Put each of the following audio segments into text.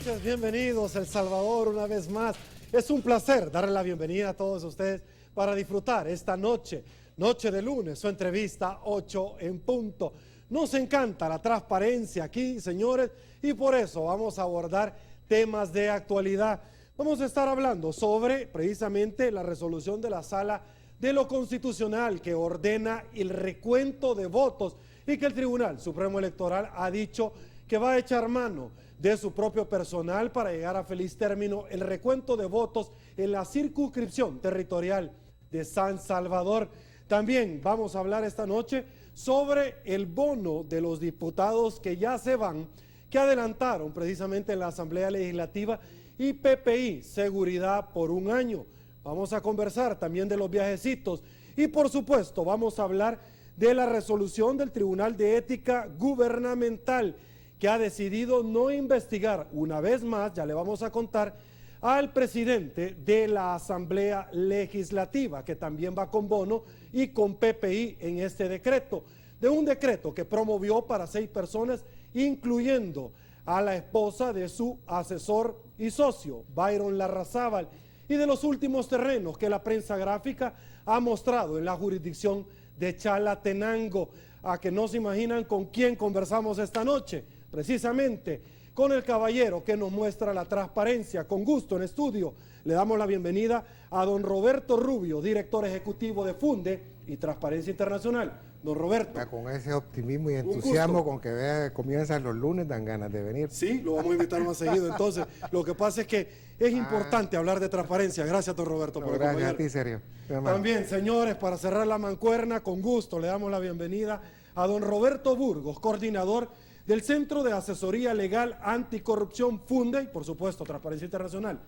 noches, bienvenidos El Salvador una vez más. Es un placer darle la bienvenida a todos ustedes para disfrutar esta noche de lunes, su entrevista 8 en punto. Nos encanta la transparencia aquí, señores, y por eso vamos a abordar temas de actualidad. Vamos a estar hablando sobre precisamente la resolución de la Sala de lo Constitucional que ordena el recuento de votos y que el Tribunal Supremo Electoral ha dicho que va a echar mano de su propio personal para llegar a feliz término el recuento de votos en la circunscripción territorial de San Salvador. También vamos a hablar esta noche sobre el bono de los diputados que ya se van, que adelantaron precisamente en la Asamblea Legislativa, y PPI, seguridad por un año. Vamos a conversar también de los viajecitos y por supuesto vamos a hablar de la resolución del Tribunal de Ética Gubernamental que ha decidido no investigar una vez más, ya le vamos a contar, al presidente de la Asamblea Legislativa, que también va con bono y con PPI en este decreto, de un decreto que promovió para 6 personas, incluyendo a la esposa de su asesor y socio, Byron Larrazábal, y de los últimos terrenos que la prensa gráfica ha mostrado en la jurisdicción de Chalatenango. A que no se imaginan con quién conversamos esta noche, precisamente con el caballero que nos muestra la transparencia. Con gusto en estudio le damos la bienvenida a don Roberto Rubio, director ejecutivo de Funde y Transparencia Internacional. Don Roberto. Con ese optimismo y entusiasmo con que vea que comienzan los lunes, dan ganas de venir. Sí, lo vamos a invitar más seguido. Entonces, lo que pasa es que es importante hablar de transparencia. Gracias, don Roberto, por acompañarnos. Gracias a ti, Sergio. También, señores, para cerrar la mancuerna, con gusto le damos la bienvenida a don Roberto Burgos, coordinador del Centro de Asesoría Legal Anticorrupción Funde y, por supuesto, Transparencia Internacional.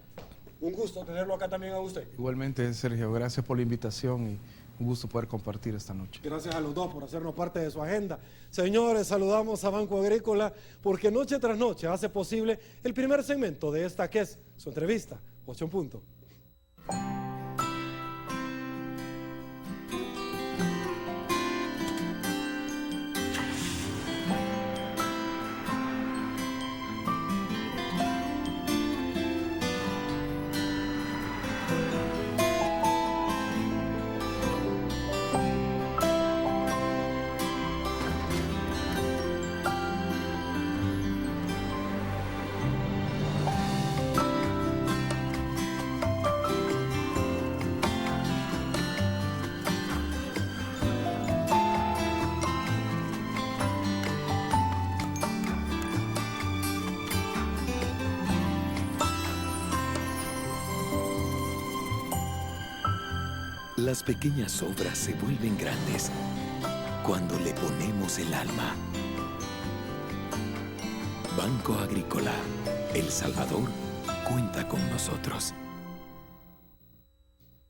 Un gusto tenerlo acá también a usted. Igualmente, Sergio, gracias por la invitación y un gusto poder compartir esta noche. Gracias a los dos por hacernos parte de su agenda. Señores, saludamos a Banco Agrícola porque noche tras noche hace posible el primer segmento de esta que es su entrevista, 8 en punto. Las pequeñas obras se vuelven grandes cuando le ponemos el alma. Banco Agrícola, El Salvador, cuenta con nosotros.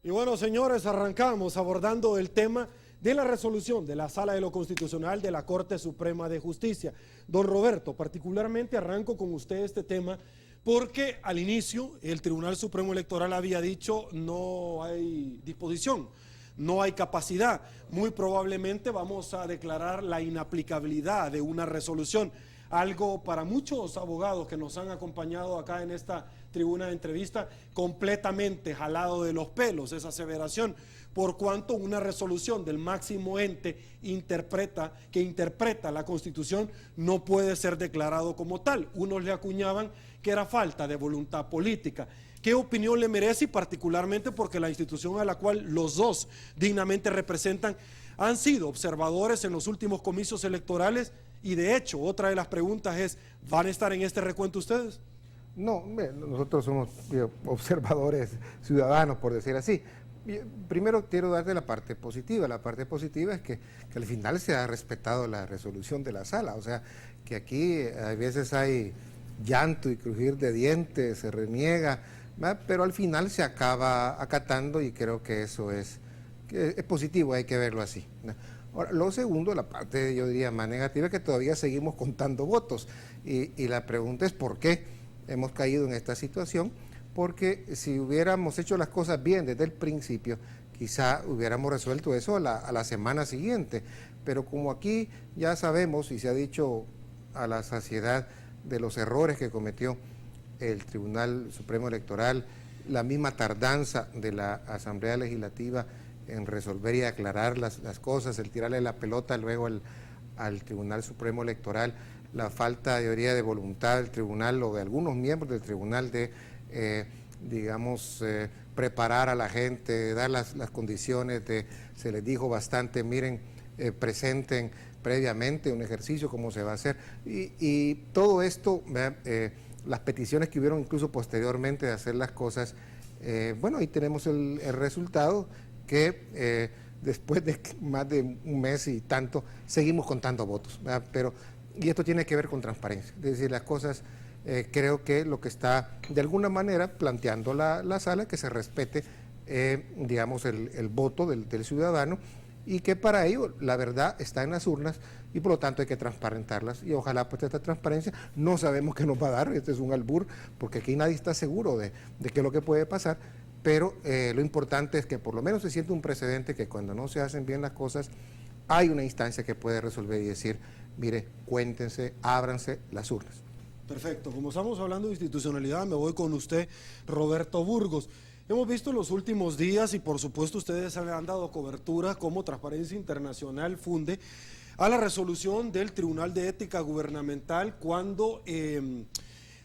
Y bueno, señores, arrancamos abordando el tema de la resolución de la Sala de lo Constitucional de la Corte Suprema de Justicia. Don Roberto, particularmente arranco con usted este tema porque al inicio el Tribunal Supremo Electoral había dicho no hay disposición, no hay capacidad. Muy probablemente vamos a declarar la inaplicabilidad de una resolución. Algo para muchos abogados que nos han acompañado acá en esta tribuna de entrevista, completamente jalado de los pelos esa aseveración, por cuanto una resolución del máximo ente que interpreta la Constitución no puede ser declarado como tal. Unos le acuñaban que era falta de voluntad política. ¿Qué opinión le merece? Y particularmente porque la institución a la cual los dos dignamente representan han sido observadores en los últimos comicios electorales y de hecho, otra de las preguntas es, ¿van a estar en este recuento ustedes? No, nosotros somos observadores ciudadanos, por decir así. Primero quiero darte la parte positiva. La parte positiva es que al final se ha respetado la resolución de la sala. O sea, que aquí a veces hay llanto y crujir de dientes, se reniega, ¿verdad? Pero al final se acaba acatando y creo que eso es positivo, hay que verlo así, ¿no? Ahora, lo segundo, la parte yo diría más negativa, es que todavía seguimos contando votos y la pregunta es ¿por qué hemos caído en esta situación? Porque si hubiéramos hecho las cosas bien desde el principio, quizá hubiéramos resuelto eso a la semana siguiente, pero como aquí ya sabemos y se ha dicho a la saciedad de los errores que cometió el Tribunal Supremo Electoral, la misma tardanza de la Asamblea Legislativa en resolver y aclarar las cosas, el tirarle la pelota luego al Tribunal Supremo Electoral, la falta de voluntad del tribunal o de algunos miembros del tribunal de, preparar a la gente, dar las condiciones, se les dijo bastante, miren, presenten previamente un ejercicio, cómo se va a hacer, y todo esto, las peticiones que hubieron incluso posteriormente de hacer las cosas, bueno, ahí tenemos el resultado que después de más de un mes y tanto, seguimos contando votos, ¿verdad? Y esto tiene que ver con transparencia, es decir, las cosas, creo que lo que está de alguna manera planteando la sala, que se respete, digamos, el voto del ciudadano, y que para ello la verdad está en las urnas y por lo tanto hay que transparentarlas, y ojalá pues esta transparencia, no sabemos qué nos va a dar, este es un albur, porque aquí nadie está seguro de qué es lo que puede pasar, pero lo importante es que por lo menos se siente un precedente que cuando no se hacen bien las cosas, hay una instancia que puede resolver y decir, mire, cuéntense, ábranse las urnas. Perfecto, como estamos hablando de institucionalidad, me voy con usted, Roberto Burgos. Hemos visto en los últimos días, y por supuesto ustedes han dado cobertura como Transparencia Internacional funde, a la resolución del Tribunal de Ética Gubernamental cuando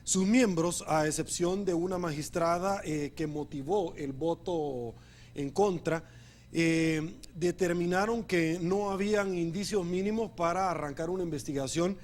sus miembros, a excepción de una magistrada que motivó el voto en contra, determinaron que no habían indicios mínimos para arrancar una investigación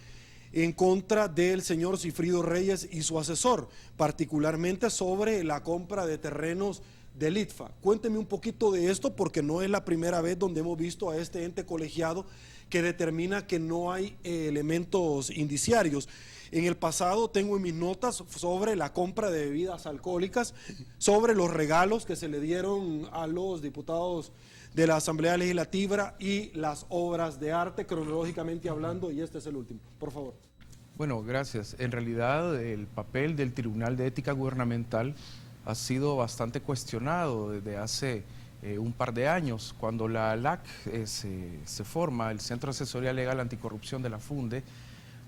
en contra del señor Sigfrido Reyes y su asesor, particularmente sobre la compra de terrenos del ITFA. Cuénteme un poquito de esto, porque no es la primera vez donde hemos visto a este ente colegiado que determina que no hay elementos indiciarios. En el pasado tengo en mis notas sobre la compra de bebidas alcohólicas, sobre los regalos que se le dieron a los diputados de la Asamblea Legislativa y las obras de arte, cronológicamente hablando, y este es el último. Por favor. Bueno, gracias. En realidad el papel del Tribunal de Ética Gubernamental ha sido bastante cuestionado desde hace un par de años. Cuando la ALAC se forma, el Centro de Asesoría Legal Anticorrupción de la FUNDE,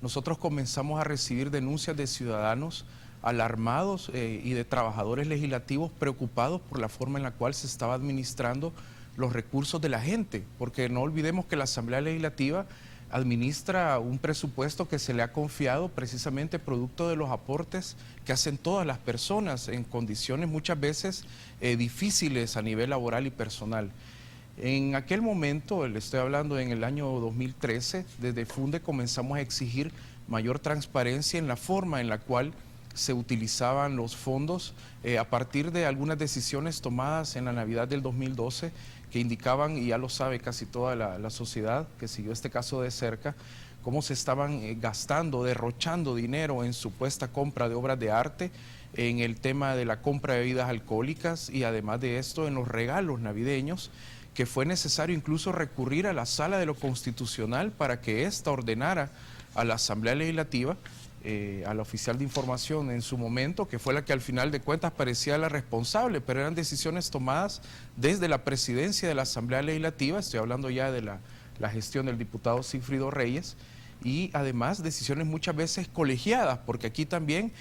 nosotros comenzamos a recibir denuncias de ciudadanos alarmados y de trabajadores legislativos preocupados por la forma en la cual se estaba administrando los recursos de la gente, porque no olvidemos que la Asamblea Legislativa administra un presupuesto que se le ha confiado precisamente producto de los aportes que hacen todas las personas en condiciones muchas veces difíciles a nivel laboral y personal. En aquel momento, le estoy hablando en el año 2013, desde FUNDE comenzamos a exigir mayor transparencia en la forma en la cual se utilizaban los fondos a partir de algunas decisiones tomadas en la Navidad del 2012 que indicaban, y ya lo sabe casi toda la sociedad que siguió este caso de cerca, cómo se estaban gastando, derrochando dinero en supuesta compra de obras de arte, en el tema de la compra de bebidas alcohólicas y además de esto en los regalos navideños, que fue necesario incluso recurrir a la Sala de lo Constitucional para que ésta ordenara a la Asamblea Legislativa, a la oficial de información en su momento, que fue la que al final de cuentas parecía la responsable, pero eran decisiones tomadas desde la presidencia de la Asamblea Legislativa, estoy hablando ya de la gestión del diputado Sigfrido Reyes, y además decisiones muchas veces colegiadas, porque aquí también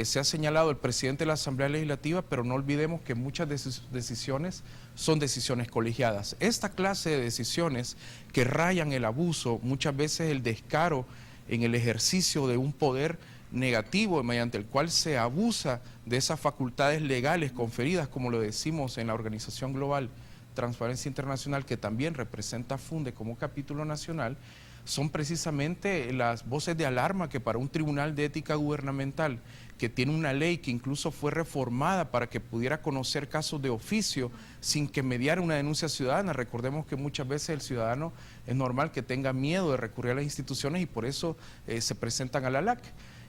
se ha señalado el presidente de la Asamblea Legislativa, pero no olvidemos que muchas decisiones son decisiones colegiadas. Esta clase de decisiones que rayan el abuso, muchas veces el descaro en el ejercicio de un poder negativo mediante el cual se abusa de esas facultades legales conferidas, como lo decimos en la Organización Global Transparencia Internacional, que también representa FUNDE como capítulo nacional, son precisamente las voces de alarma que para un Tribunal de Ética Gubernamental, que tiene una ley que incluso fue reformada para que pudiera conocer casos de oficio sin que mediara una denuncia ciudadana. Recordemos que muchas veces el ciudadano es normal que tenga miedo de recurrir a las instituciones y por eso se presentan a la ALAC.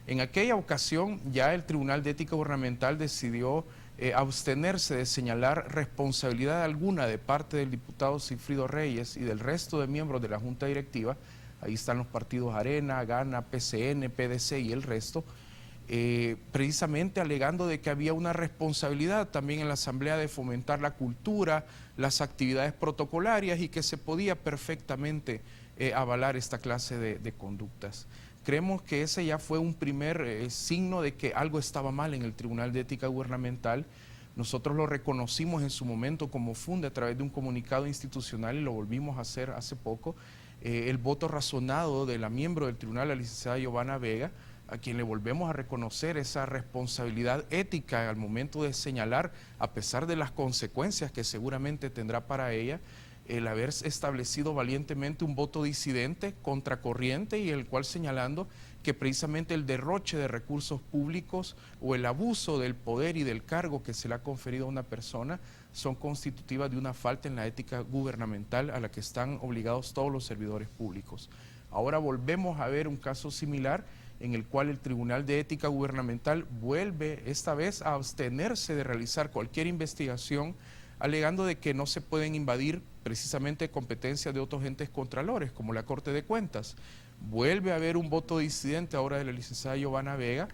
En aquella ocasión ya el Tribunal de Ética Gubernamental decidió abstenerse de señalar responsabilidad alguna de parte del diputado Sigfrido Reyes y del resto de miembros de la Junta Directiva. Ahí están los partidos Arena, Gana, PCN, PDC y el resto, precisamente alegando de que había una responsabilidad también en la Asamblea de fomentar la cultura, las actividades protocolarias y que se podía perfectamente avalar esta clase de conductas. creemos que ese ya fue un primer signo de que algo estaba mal en el Tribunal de Ética Gubernamental. Nosotros lo reconocimos en su momento como Funde a través de un comunicado institucional y lo volvimos a hacer hace poco. El voto razonado de la miembro del tribunal, la licenciada Giovanna Vega, a quien le volvemos a reconocer esa responsabilidad ética al momento de señalar, a pesar de las consecuencias que seguramente tendrá para ella, el haber establecido valientemente un voto disidente, contracorriente, y el cual señalando que precisamente el derroche de recursos públicos o el abuso del poder y del cargo que se le ha conferido a una persona son constitutivas de una falta en la ética gubernamental a la que están obligados todos los servidores públicos. Ahora volvemos a ver un caso similar en el cual el Tribunal de Ética Gubernamental vuelve esta vez a abstenerse de realizar cualquier investigación, alegando de que no se pueden invadir precisamente competencias de otros entes contralores, como la Corte de Cuentas. Vuelve a haber un voto disidente ahora de la licenciada Giovanna Vega,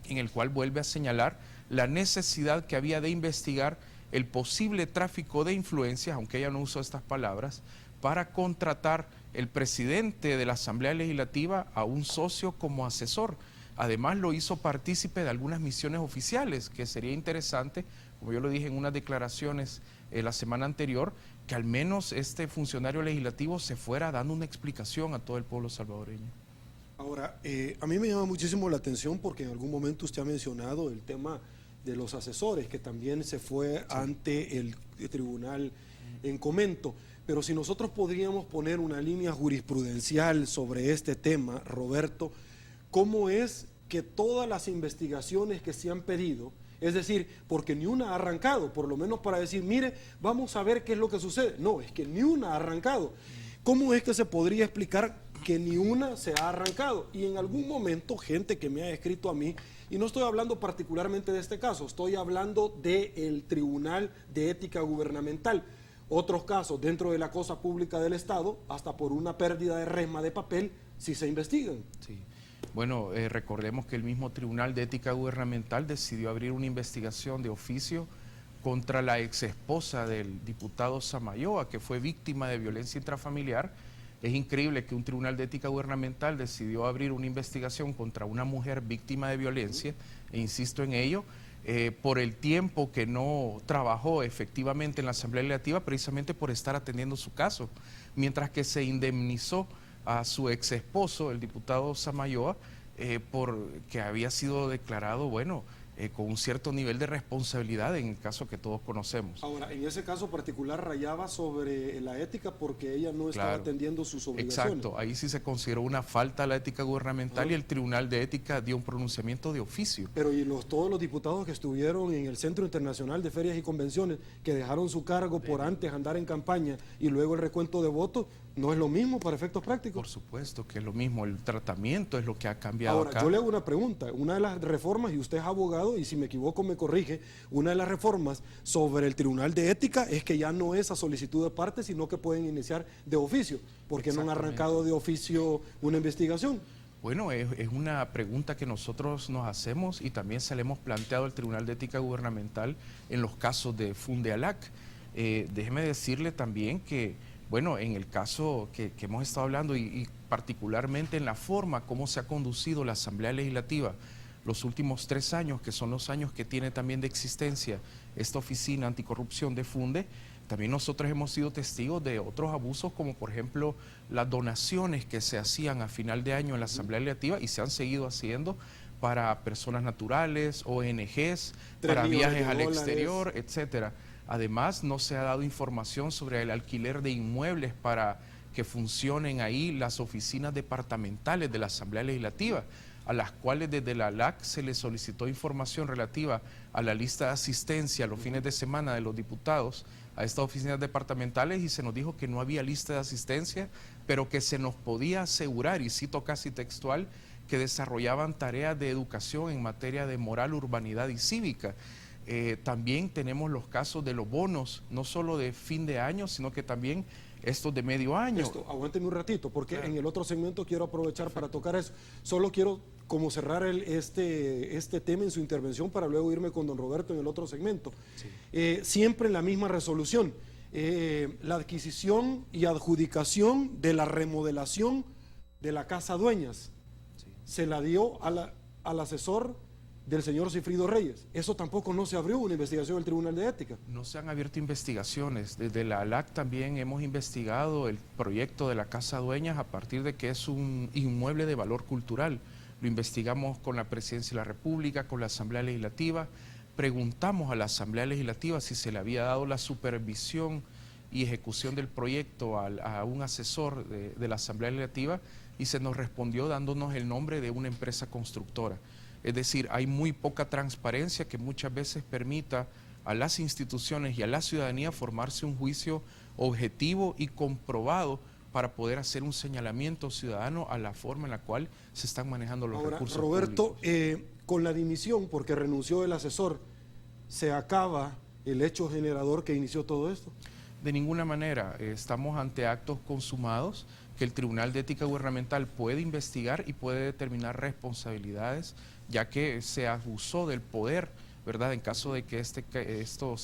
en el cual vuelve a señalar la necesidad que había de investigar el posible tráfico de influencias, aunque ella no usó estas palabras, para contratar el presidente de la Asamblea Legislativa a un socio como asesor. Además lo hizo partícipe de algunas misiones oficiales, que sería interesante, como yo lo dije en unas declaraciones la semana anterior, que al menos este funcionario legislativo se fuera dando una explicación a todo el pueblo salvadoreño. Ahora, a mí me llama muchísimo la atención porque en algún momento usted ha mencionado el tema de los asesores, que también se fue ante el tribunal en comento. Pero si nosotros podríamos poner una línea jurisprudencial sobre este tema, Roberto, ¿cómo es que todas las investigaciones que se han pedido, es decir, porque ni una ha arrancado, por lo menos para decir, mire, vamos a ver qué es lo que sucede? No, es que ni una ha arrancado. ¿Cómo es que se podría explicar que ni una se ha arrancado? Y en algún momento, gente que me ha escrito a mí, y no estoy hablando particularmente de este caso, estoy hablando del Tribunal de Ética Gubernamental, otros casos dentro de la cosa pública del Estado, hasta por una pérdida de resma de papel, si se investigan. Sí. Bueno, recordemos que el mismo Tribunal de Ética Gubernamental decidió abrir una investigación de oficio contra la exesposa del diputado Samayoa, que fue víctima de violencia intrafamiliar. Es increíble que un Tribunal de Ética Gubernamental decidió abrir una investigación contra una mujer víctima de violencia, e insisto en ello, por el tiempo que no trabajó efectivamente en la Asamblea Legislativa, precisamente por estar atendiendo su caso, mientras que se indemnizó a su ex esposo, el diputado Samayoa, porque había sido declarado, bueno, con un cierto nivel de responsabilidad en el caso que todos conocemos. Ahora, en ese caso particular rayaba sobre la ética porque ella no estaba atendiendo sus obligaciones. Exacto, ahí sí se consideró una falta a la ética gubernamental y el Tribunal de Ética dio un pronunciamiento de oficio. Pero ¿y todos los diputados que estuvieron en el Centro Internacional de Ferias y Convenciones, que dejaron su cargo por antes andar en campaña y luego el recuento de votos, no es lo mismo para efectos prácticos? Por supuesto que es lo mismo, el tratamiento es lo que ha cambiado. Ahora, acá. yo le hago una pregunta. Una de las reformas, y usted es abogado, y si me equivoco me corrige, una de las reformas sobre el Tribunal de Ética es que ya no es a solicitud de parte, sino que pueden iniciar de oficio. ¿Por qué no han arrancado de oficio una investigación? Bueno, es una pregunta que nosotros nos hacemos y también se le hemos planteado al Tribunal de Ética Gubernamental en los casos de Fundealac. Déjeme decirle también que, bueno, en el caso que hemos estado hablando y particularmente en la forma como se ha conducido la Asamblea Legislativa los últimos 3 años, que son los años que tiene también de existencia esta oficina anticorrupción de Funde, también nosotros hemos sido testigos de otros abusos, como por ejemplo las donaciones que se hacían a final de año en la Asamblea Legislativa y se han seguido haciendo para personas naturales, ONGs, para viajes al exterior, etcétera. Además, no se ha dado información sobre el alquiler de inmuebles para que funcionen ahí las oficinas departamentales de la Asamblea Legislativa, a las cuales desde la ALAC se les solicitó información relativa a la lista de asistencia a los fines de semana de los diputados a estas oficinas departamentales y se nos dijo que no había lista de asistencia, pero que se nos podía asegurar, y cito casi textual, que desarrollaban tareas de educación en materia de moral, urbanidad y cívica. También tenemos los casos de los bonos, no solo de fin de año, sino que también estos de medio año. Aguánteme un ratito, porque en el otro segmento quiero aprovechar para tocar eso. Solo quiero como cerrar este tema en su intervención para luego irme con don Roberto en el otro segmento. Sí. Siempre en la misma resolución, la adquisición y adjudicación de la remodelación de la Casa Dueñas. se la dio al asesor del señor Cifrido Reyes. Eso tampoco no se abrió una investigación del Tribunal de Ética. No se han abierto investigaciones. Desde la ALAC también hemos investigado el proyecto de la Casa Dueñas a partir de que es un inmueble de valor cultural. Lo investigamos con la Presidencia de la República, con la Asamblea Legislativa. Preguntamos a la Asamblea Legislativa si se le había dado la supervisión y ejecución del proyecto a un asesor de la Asamblea Legislativa y se nos respondió dándonos el nombre de una empresa constructora. Es decir, hay muy poca transparencia que muchas veces permita a las instituciones y a la ciudadanía formarse un juicio objetivo y comprobado para poder hacer un señalamiento ciudadano a la forma en la cual se están manejando los recursos Roberto, públicos. Con la dimisión, porque renunció el asesor, ¿se acaba el hecho generador que inició todo esto? De ninguna manera. Estamos ante actos consumados que el Tribunal de Ética Gubernamental puede investigar y puede determinar responsabilidades, ya que se abusó del poder, ¿verdad? En caso de que esto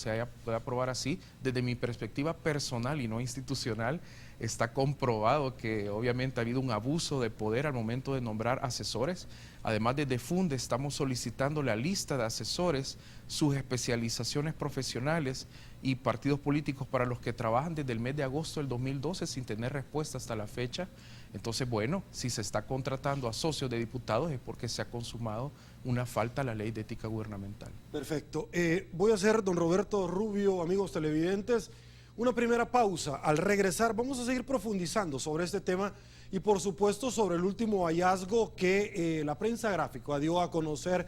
pueda probar así, desde mi perspectiva personal y no institucional, está comprobado que obviamente ha habido un abuso de poder al momento de nombrar asesores. Además, desde FUNDE estamos solicitando la lista de asesores, sus especializaciones profesionales y partidos políticos para los que trabajan desde el mes de agosto del 2012 sin tener respuesta hasta la fecha. Entonces, bueno, si se está contratando a socios de diputados es porque se ha consumado una falta a la ley de ética gubernamental. Perfecto. Voy a hacer, don Roberto Rubio, amigos televidentes, una primera pausa. Al regresar vamos a seguir profundizando sobre este tema y por supuesto sobre el último hallazgo que la prensa gráfica dio a conocer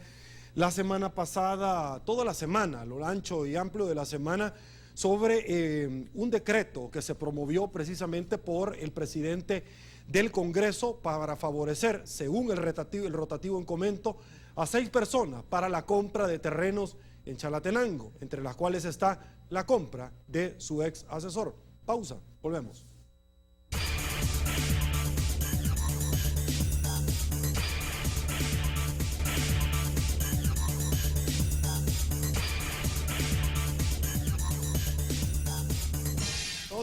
la semana pasada, toda la semana, a lo ancho y amplio de la semana, sobre un decreto que se promovió precisamente por el presidente del Congreso para favorecer, según el rotativo en comento, a 6 personas para la compra de terrenos en Chalatenango, entre las cuales está la compra de su ex asesor. Pausa, volvemos.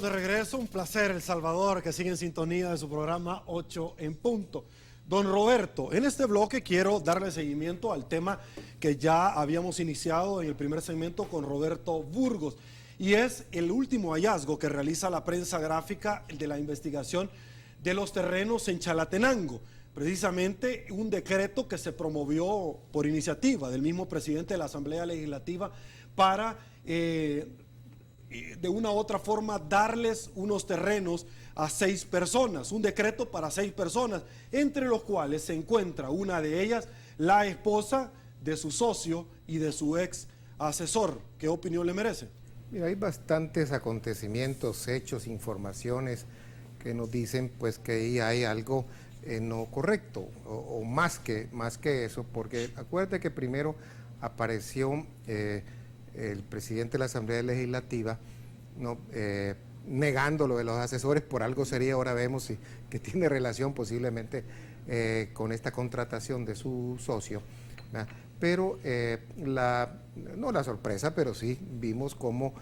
De regreso, un placer, El Salvador, que sigue en sintonía de su programa 8 en punto. Don Roberto, en este bloque quiero darle seguimiento al tema que ya habíamos iniciado en el primer segmento con Roberto Burgos, y es el último hallazgo que realiza la prensa gráfica de la investigación de los terrenos en Chalatenango, precisamente un decreto que se promovió por iniciativa del mismo presidente de la Asamblea Legislativa para de una u otra forma darles unos terrenos a 6 personas, un decreto para 6 personas, entre los cuales se encuentra una de ellas, la esposa de su socio y de su ex asesor. ¿Qué opinión le merece? Mira, hay bastantes acontecimientos, hechos, informaciones que nos dicen pues que ahí hay algo no correcto o más que eso, porque acuérdate que primero apareció el presidente de la Asamblea Legislativa, ¿no? Negando lo de los asesores, por algo sería, ahora vemos que tiene relación posiblemente con esta contratación de su socio, ¿verdad? Pero no la sorpresa, pero sí vimos cómo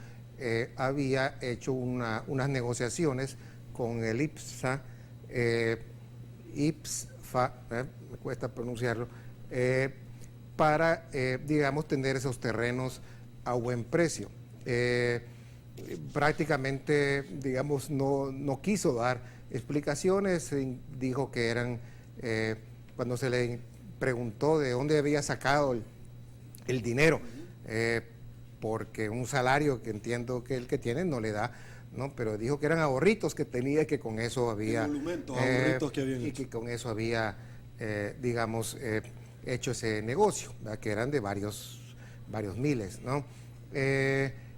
había hecho unas negociaciones con el IPSA, me cuesta pronunciarlo, para, digamos, tener esos terrenos a buen precio. Prácticamente, digamos, no quiso dar explicaciones, dijo que eran, cuando se le preguntó de dónde había sacado el dinero, porque un salario que entiendo que el que tiene no le da, ¿no? Pero dijo que eran ahorritos que tenía y que con eso había, ahorritos que habían hecho. que con eso había, digamos, hecho ese negocio, ¿verdad? Que eran de varios miles, ¿no?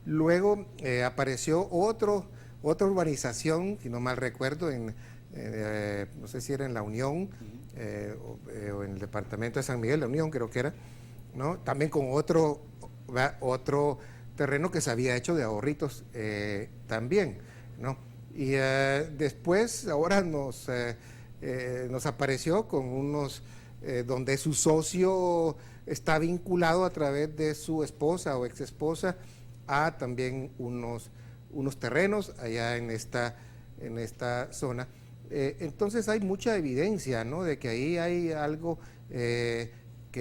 Luego apareció otra urbanización, si no mal recuerdo, no sé si era en La Unión o en el departamento de San Miguel, La Unión creo que era, ¿no? También con otro terreno que se había hecho de ahorritos también, ¿no? Y después, ahora nos apareció con unos donde su socio está vinculado a través de su esposa o ex esposa a también unos terrenos allá en esta zona. Entonces hay mucha evidencia, ¿no?, de que ahí hay algo que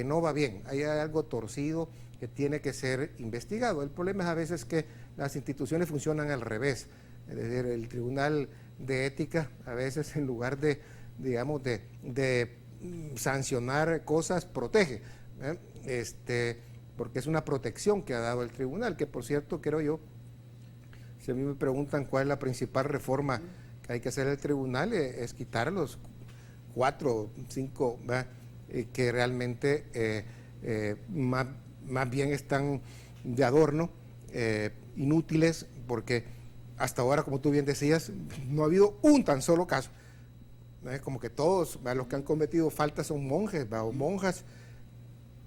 no va bien, hay algo torcido que tiene que ser investigado. El problema es a veces que las instituciones funcionan al revés, es decir, el Tribunal de Ética a veces en lugar de, digamos, de sancionar cosas, protege, porque es una protección que ha dado el tribunal, que por cierto creo yo, si a mí me preguntan cuál es la principal reforma que hay que hacer el tribunal, es quitar los 4 o 5 que realmente más bien están de adorno, inútiles, porque hasta ahora, como tú bien decías, no ha habido un tan solo caso. Como que todos los que han cometido faltas son monjes o monjas,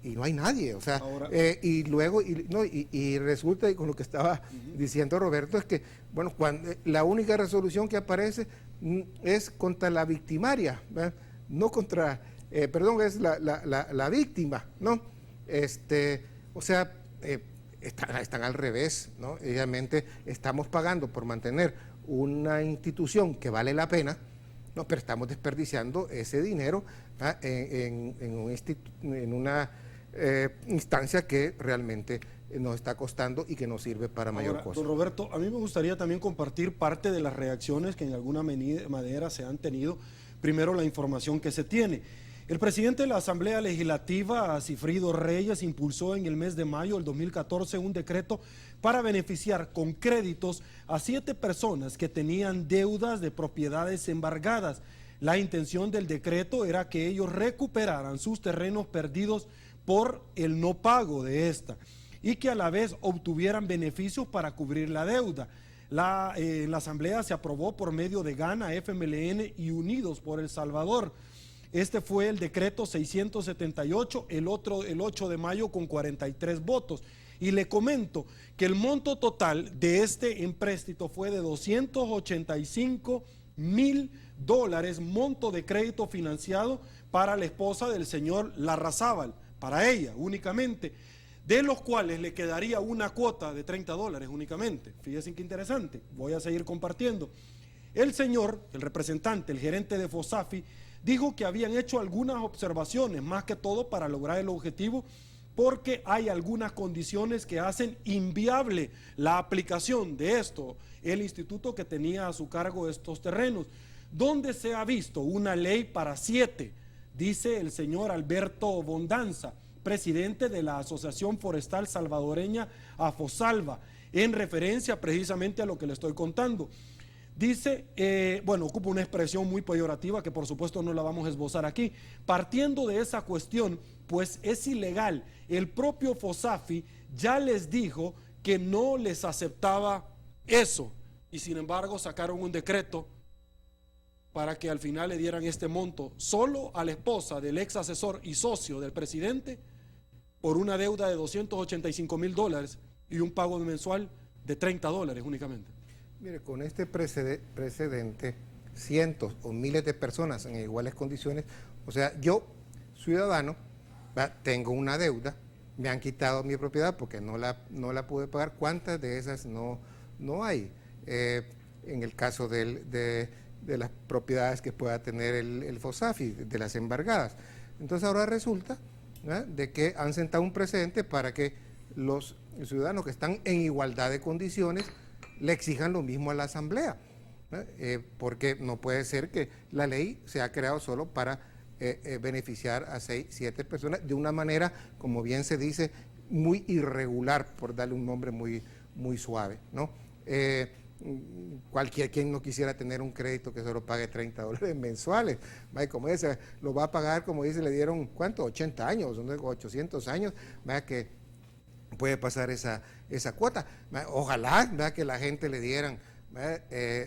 y no hay nadie, o sea, ahora, y luego, y resulta, y con lo que estaba diciendo Roberto, es que, bueno, la única resolución que aparece es contra la victimaria, ¿verdad? No contra, perdón, es la víctima, ¿no? O sea, están al revés, ¿no? Obviamente estamos pagando por mantener una institución que vale la pena, ¿no? Pero estamos desperdiciando ese dinero en una instancia que realmente nos está costando y que no sirve para mayor cosa. Don Roberto, a mí me gustaría también compartir parte de las reacciones que en alguna manera se han tenido. Primero, la información que se tiene. El presidente de la Asamblea Legislativa, Sigfrido Reyes, impulsó en el mes de mayo del 2014 un decreto para beneficiar con créditos a 7 personas que tenían deudas de propiedades embargadas. La intención del decreto era que ellos recuperaran sus terrenos perdidos por el no pago de esta y que a la vez obtuvieran beneficios para cubrir la deuda. En la Asamblea se aprobó por medio de Gana, FMLN y Unidos por El Salvador. Este fue el decreto 678, el 8 de mayo con 43 votos. Y le comento que el monto total de este empréstito fue de $285,000, monto de crédito financiado para la esposa del señor Larrazábal, para ella únicamente, de los cuales le quedaría una cuota de $30 únicamente. Fíjense qué interesante, voy a seguir compartiendo. El señor, el representante, el gerente de FOSAFI, dijo que habían hecho algunas observaciones, más que todo para lograr el objetivo, porque hay algunas condiciones que hacen inviable la aplicación de esto, el instituto que tenía a su cargo estos terrenos. ¿Dónde se ha visto una ley para 7? Dice el señor Alberto Bondanza, presidente de la Asociación Forestal Salvadoreña AFOSALVA, en referencia precisamente a lo que le estoy contando. Dice, ocupa una expresión muy peyorativa que por supuesto no la vamos a esbozar aquí. Partiendo de esa cuestión, pues es ilegal. El propio FOSAFI ya les dijo que no les aceptaba eso y sin embargo sacaron un decreto para que al final le dieran este monto solo a la esposa del ex asesor y socio del presidente por una deuda de $285,000 y un pago mensual de $30 únicamente. Mire, con este precedente, cientos o miles de personas en iguales condiciones, o sea, yo, ciudadano, tengo una deuda, me han quitado mi propiedad porque no la pude pagar. ¿Cuántas de esas no hay? En el caso de las propiedades que pueda tener el FOSAFI, de las embargadas. Entonces ahora resulta de que han sentado un precedente para que los ciudadanos que están en igualdad de condiciones le exijan lo mismo a la Asamblea, porque no puede ser que la ley se ha creado solo para beneficiar a 6, 7 personas de una manera, como bien se dice, muy irregular, por darle un nombre muy suave, ¿no? Quien no quisiera tener un crédito que solo pague $30 mensuales, como ese, lo va a pagar, como dice, le dieron, ¿cuánto? 80 años, 800 años, que puede pasar esa cuota. Ojalá que la gente le dieran,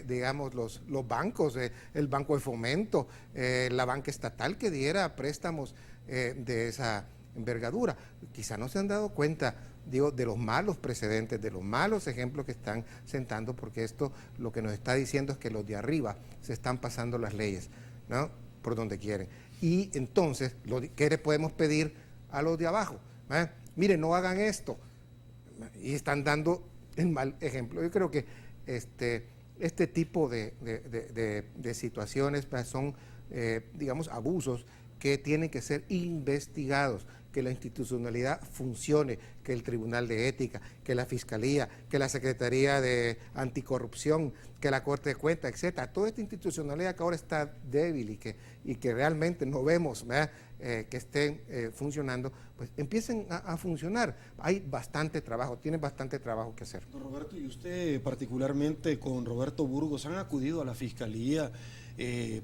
digamos, los bancos, el Banco de Fomento, la banca estatal, que diera préstamos de esa envergadura. Quizá no se han dado cuenta, digo, de los malos precedentes, de los malos ejemplos que están sentando, porque esto lo que nos está diciendo es que los de arriba se están pasando las leyes, ¿no?, por donde quieren. Y entonces, ¿qué le podemos pedir a los de abajo? Mire, no hagan esto. Y están dando el mal ejemplo. Yo creo que este tipo de situaciones son, digamos, abusos que tienen que ser investigados, que la institucionalidad funcione, que el Tribunal de Ética, que la Fiscalía, que la Secretaría de Anticorrupción, que la Corte de Cuentas, etcétera. Toda esta institucionalidad que ahora está débil y que realmente no vemos, ¿verdad?, que estén funcionando, pues empiecen a funcionar. Hay bastante trabajo, tienen bastante trabajo que hacer. Don Roberto, y usted particularmente con Roberto Burgos, ¿han acudido a la Fiscalía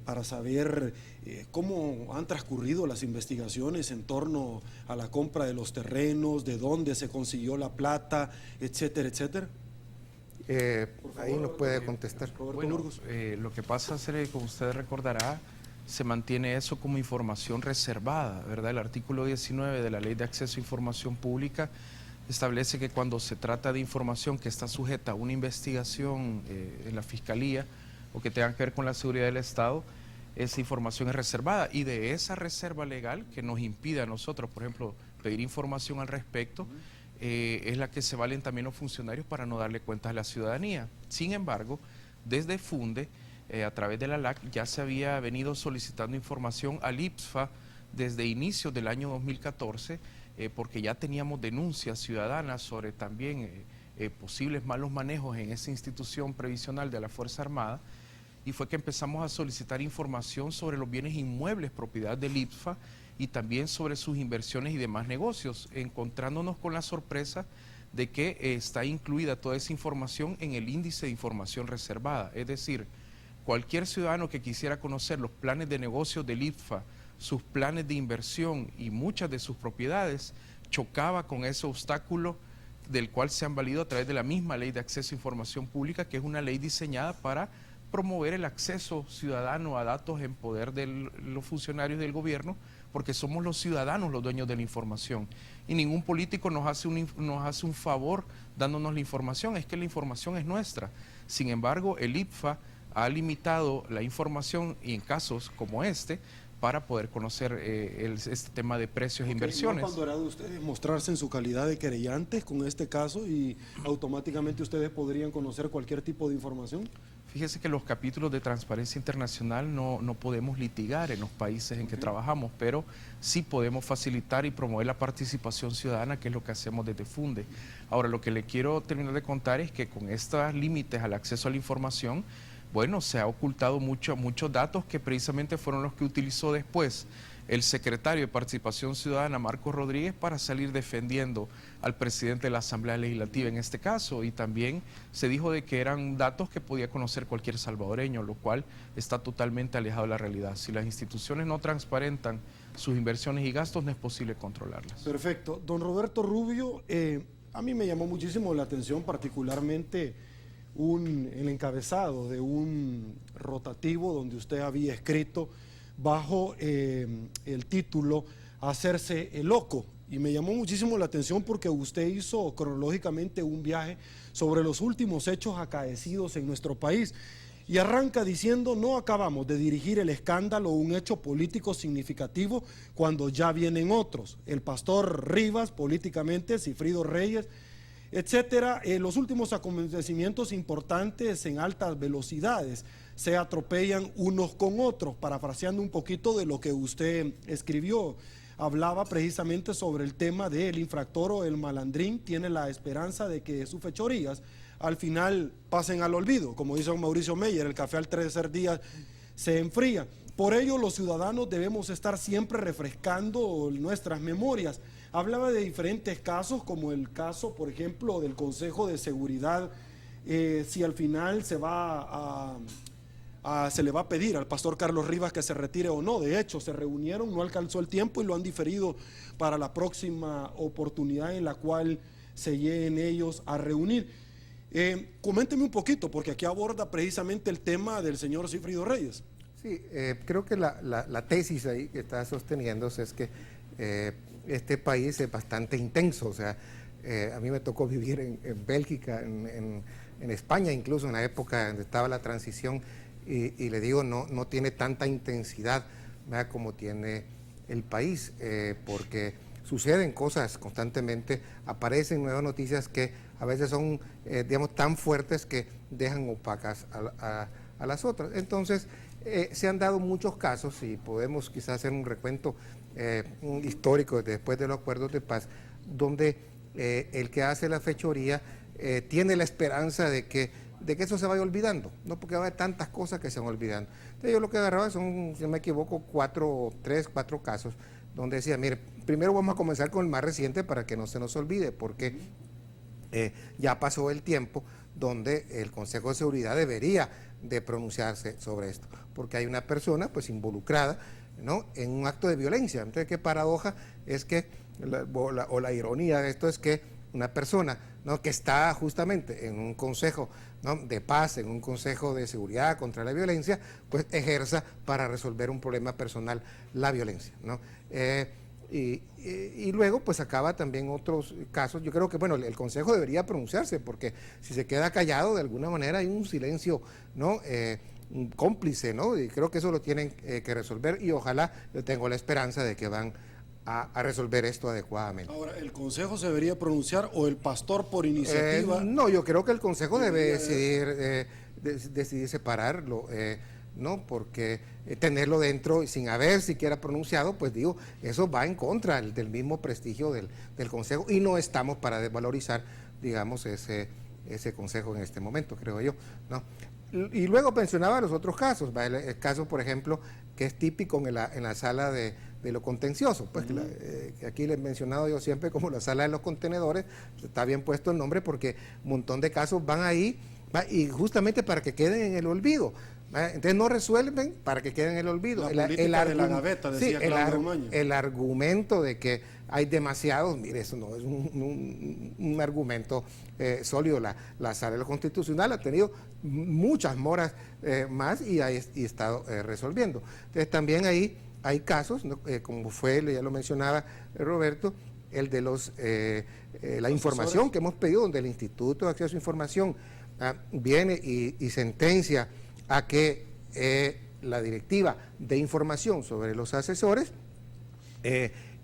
para saber cómo han transcurrido las investigaciones en torno a la compra de los terrenos, de dónde se consiguió la plata, etcétera, etcétera? Favor, ahí nos puede contestar. Bueno, lo que pasa es que, como usted recordará, se mantiene eso como información reservada, ¿verdad? El artículo 19 de la Ley de Acceso a Información Pública establece que cuando se trata de información que está sujeta a una investigación en la Fiscalía o que tenga que ver con la seguridad del Estado, esa información es reservada, y de esa reserva legal que nos impide a nosotros, por ejemplo, pedir información al respecto, es la que se valen también los funcionarios para no darle cuentas a la ciudadanía. Sin embargo, desde Funde, a través de la LAC, ya se había venido solicitando información al IPSFA desde inicios del año 2014, porque ya teníamos denuncias ciudadanas sobre también posibles malos manejos en esa institución previsional de la Fuerza Armada, y fue que empezamos a solicitar información sobre los bienes inmuebles propiedad del IPSFA y también sobre sus inversiones y demás negocios, encontrándonos con la sorpresa de que está incluida toda esa información en el índice de información reservada. Es decir, cualquier ciudadano que quisiera conocer los planes de negocio del IPSFA, sus planes de inversión y muchas de sus propiedades, chocaba con ese obstáculo del cual se han valido a través de la misma Ley de Acceso a Información Pública, que es una ley diseñada para promover el acceso ciudadano a datos en poder de los funcionarios del gobierno, porque somos los ciudadanos los dueños de la información. Y ningún político nos hace un favor dándonos la información, es que la información es nuestra. Sin embargo, el IPSFA ha limitado la información, y en casos como este, para poder conocer este tema de precios e inversiones. ¿No ha ponderado ustedes mostrarse en su calidad de querellantes con este caso y automáticamente ustedes podrían conocer cualquier tipo de información? Fíjese que los capítulos de Transparencia Internacional no podemos litigar en los países en que trabajamos, pero sí podemos facilitar y promover la participación ciudadana, que es lo que hacemos desde Funde. Ahora, lo que le quiero terminar de contar es que con estos límites al acceso a la información, bueno, se ha ocultado muchos datos que precisamente fueron los que utilizó después el secretario de Participación Ciudadana, Marcos Rodríguez, para salir defendiendo al presidente de la Asamblea Legislativa en este caso, y también se dijo de que eran datos que podía conocer cualquier salvadoreño, lo cual está totalmente alejado de la realidad. Si las instituciones no transparentan sus inversiones y gastos, no es posible controlarlas. Perfecto. Don Roberto Rubio, a mí me llamó muchísimo la atención particularmente el encabezado de un rotativo donde usted había escrito bajo el título Hacerse el loco, y me llamó muchísimo la atención porque usted hizo cronológicamente un viaje sobre los últimos hechos acaecidos en nuestro país y arranca diciendo: no acabamos de dirigir el escándalo o un hecho político significativo cuando ya vienen otros. El pastor Rivas políticamente, Cifrido Reyes, etcétera. Los últimos acontecimientos importantes en altas velocidades se atropellan unos con otros, parafraseando un poquito de lo que usted escribió. Hablaba precisamente sobre el tema del infractor o el malandrín tiene la esperanza de que sus fechorías al final pasen al olvido. Como dice don Mauricio Meyer, el café al tercer día se enfría. Por ello, los ciudadanos debemos estar siempre refrescando nuestras memorias. Hablaba de diferentes casos, como el caso, por ejemplo, del Consejo de Seguridad, si al final se le va a pedir al pastor Carlos Rivas que se retire o no. De hecho, se reunieron, no alcanzó el tiempo y lo han diferido para la próxima oportunidad en la cual se lleguen ellos a reunir. Coménteme un poquito, porque aquí aborda precisamente el tema del señor Cifrido Reyes. Sí, creo que la tesis ahí que está sosteniéndose es que este país es bastante intenso. O sea, a mí me tocó vivir en Bélgica, en España, incluso en la época donde estaba la transición, y le digo, no tiene tanta intensidad, ¿verdad?, como tiene el país, porque suceden cosas constantemente, aparecen nuevas noticias que a veces son, digamos, tan fuertes que dejan opacas a las otras. Entonces, se han dado muchos casos, y podemos quizás hacer un recuento histórico después de los acuerdos de paz, donde el que hace la fechoría tiene la esperanza de que eso se vaya olvidando, ¿no? Porque va a haber tantas cosas que se van olvidando. Entonces yo lo que agarraba son, si no me equivoco, 4 casos, donde decía, mire, primero vamos a comenzar con el más reciente para que no se nos olvide, porque ya pasó el tiempo donde el Consejo de Seguridad debería de pronunciarse sobre esto, porque hay una persona pues involucrada, ¿no?, en un acto de violencia. Entonces, qué paradoja es que, la ironía de esto es que una persona, ¿no?, que está justamente en un consejo, ¿no?, de paz, en un consejo de seguridad contra la violencia, pues ejerza para resolver un problema personal la violencia, ¿no? Y luego pues acaba también otros casos. Yo creo que, bueno, el Consejo debería pronunciarse, porque si se queda callado, de alguna manera hay un silencio, ¿no?, un cómplice, ¿no? Y creo que eso lo tienen que resolver, y ojalá, yo tengo la esperanza de que van a resolver esto adecuadamente. Ahora, ¿el Consejo se debería pronunciar o el pastor por iniciativa? No, yo creo que el Consejo debe decidir separarlo, ¿no? Porque tenerlo dentro sin haber siquiera pronunciado, pues digo, eso va en contra del mismo prestigio del Consejo, y no estamos para desvalorizar, digamos, ese Consejo en este momento, creo yo, ¿no? Y luego mencionaba los otros casos, el caso, por ejemplo, que es típico en la sala de lo contencioso, pues que aquí les he mencionado yo siempre como la sala de los contenedores. Está bien puesto el nombre porque un montón de casos van ahí, y justamente para que queden en el olvido. Entonces no resuelven para que queden en el olvido. La política de la gaveta, decía Claudio Maño. El argumento de que hay demasiados, mire, eso no es un argumento sólido. La Sala de lo Constitucional ha tenido muchas moras más y ha estado resolviendo. Entonces también ahí hay casos, ¿no?, como fue, ya lo mencionaba Roberto, el de la información que hemos pedido, donde el Instituto de Acceso a Información viene y sentencia a que la directiva de información sobre los asesores,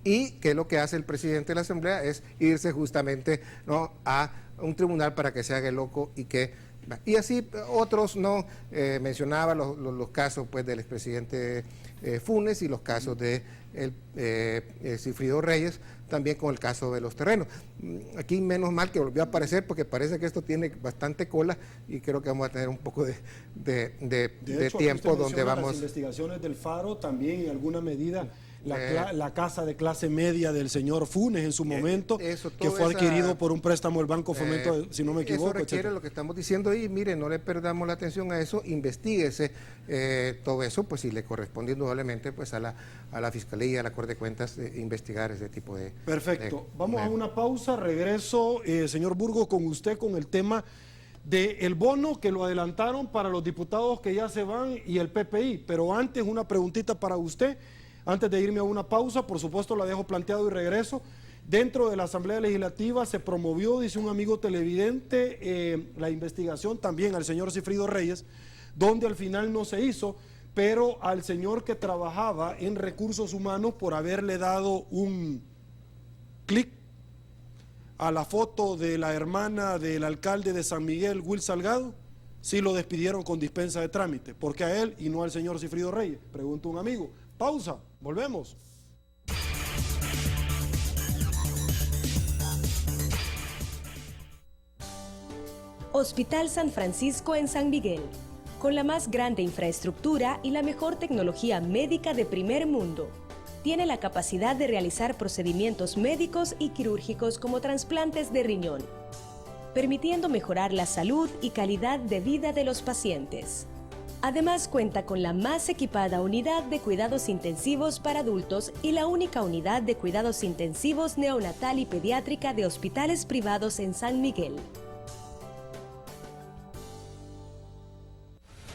y que lo que hace el presidente de la Asamblea es irse justamente, ¿no?, a un tribunal para que se haga el loco, y así otros, ¿no? Mencionaba los casos pues del expresidente Funes, y los casos de Sigfrido Reyes, también con el caso de los terrenos. Aquí menos mal que volvió a aparecer, porque parece que esto tiene bastante cola, y creo que vamos a tener un poco de hecho, tiempo donde vamos... Las investigaciones del Faro también, en alguna medida, la casa de clase media del señor Funes en su momento, que fue adquirido por un préstamo del Banco Fomento, si no me equivoco. Eso requiere lo que estamos diciendo, y mire, no le perdamos la atención a eso, investíguese todo eso, pues si le corresponde indudablemente pues a la Fiscalía, a la Corte de Cuentas, investigar ese tipo de... Perfecto. Vamos a una pausa, regreso, señor Burgos, con usted con el tema del bono que lo adelantaron para los diputados que ya se van y el PPI, pero antes una preguntita para usted. Antes de irme a una pausa, por supuesto la dejo planteado y regreso. Dentro de la Asamblea Legislativa se promovió, dice un amigo televidente, la investigación también al señor Sigfrido Reyes, donde al final no se hizo, pero al señor que trabajaba en recursos humanos por haberle dado un clic a la foto de la hermana del alcalde de San Miguel, Will Salgado, sí lo despidieron con dispensa de trámite. ¿Por qué a él y no al señor Sigfrido Reyes? Pregunta un amigo. Pausa, volvemos. Hospital San Francisco en San Miguel, con la más grande infraestructura y la mejor tecnología médica de primer mundo. Tiene la capacidad de realizar procedimientos médicos y quirúrgicos como trasplantes de riñón, permitiendo mejorar la salud y calidad de vida de los pacientes. Además cuenta con la más equipada unidad de cuidados intensivos para adultos y la única unidad de cuidados intensivos neonatal y pediátrica de hospitales privados en San Miguel.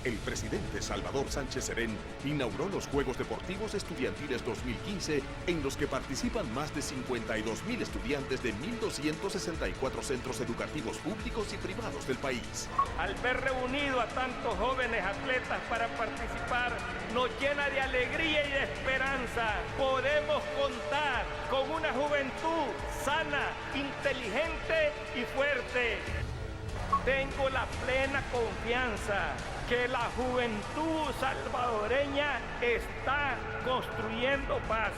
El presidente Salvador Sánchez Serén inauguró los Juegos Deportivos Estudiantiles 2015, en los que participan más de 52.000 estudiantes de 1.264 centros educativos públicos y privados del país. Al ver reunido a tantos jóvenes atletas para participar, nos llena de alegría y de esperanza. Podemos contar con una juventud sana, inteligente y fuerte. Tengo la plena confianza que la juventud salvadoreña está construyendo paz.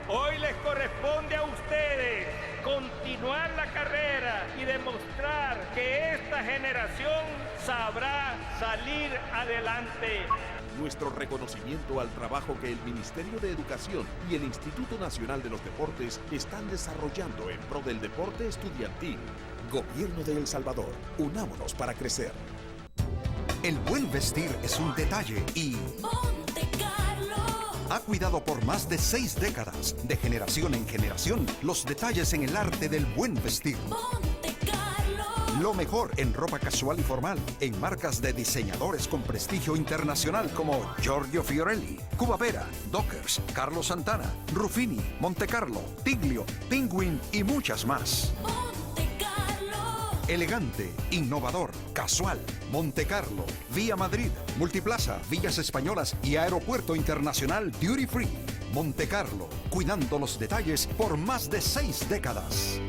Hoy les corresponde a ustedes continuar la carrera y demostrar que esta generación sabrá salir adelante. Nuestro reconocimiento al trabajo que el Ministerio de Educación y el Instituto Nacional de los Deportes están desarrollando en pro del deporte estudiantil. Gobierno de El Salvador, unámonos para crecer. El buen vestir es un detalle y Montecarlo ha cuidado por más de 6 décadas, de generación en generación, los detalles en el arte del buen vestir. Montecarlo. Lo mejor en ropa casual y formal, en marcas de diseñadores con prestigio internacional como Giorgio Fiorelli, Cuba Vera, Dockers, Carlos Santana, Ruffini, Montecarlo, Tiglio, Penguin y muchas más. Elegante, innovador, casual, Montecarlo, Vía Madrid, Multiplaza, Villas Españolas y Aeropuerto Internacional Duty Free. Montecarlo, cuidando los detalles por más de 6 décadas.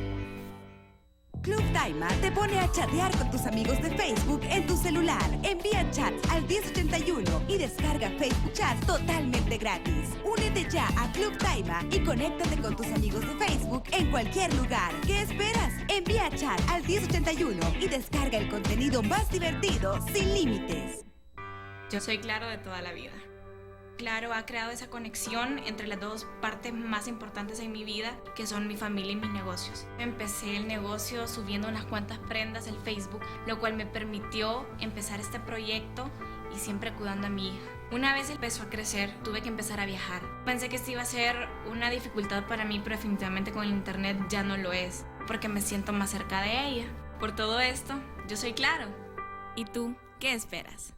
Club Daima te pone a chatear con tus amigos de Facebook en tu celular. Envía chats al 1081 y descarga Facebook Chat totalmente gratis. Únete ya a Club Daima y conéctate con tus amigos de Facebook en cualquier lugar. ¿Qué esperas? Envía chat al 1081 y descarga el contenido más divertido sin límites. Yo soy Claro de toda la vida. Claro ha creado esa conexión entre las dos partes más importantes en mi vida, que son mi familia y mis negocios. Empecé el negocio subiendo unas cuantas prendas al Facebook, lo cual me permitió empezar este proyecto y siempre cuidando a mi hija. Una vez empezó a crecer, tuve que empezar a viajar. Pensé que esto iba a ser una dificultad para mí, pero definitivamente con el internet ya no lo es, porque me siento más cerca de ella. Por todo esto, yo soy Claro. ¿Y tú qué esperas?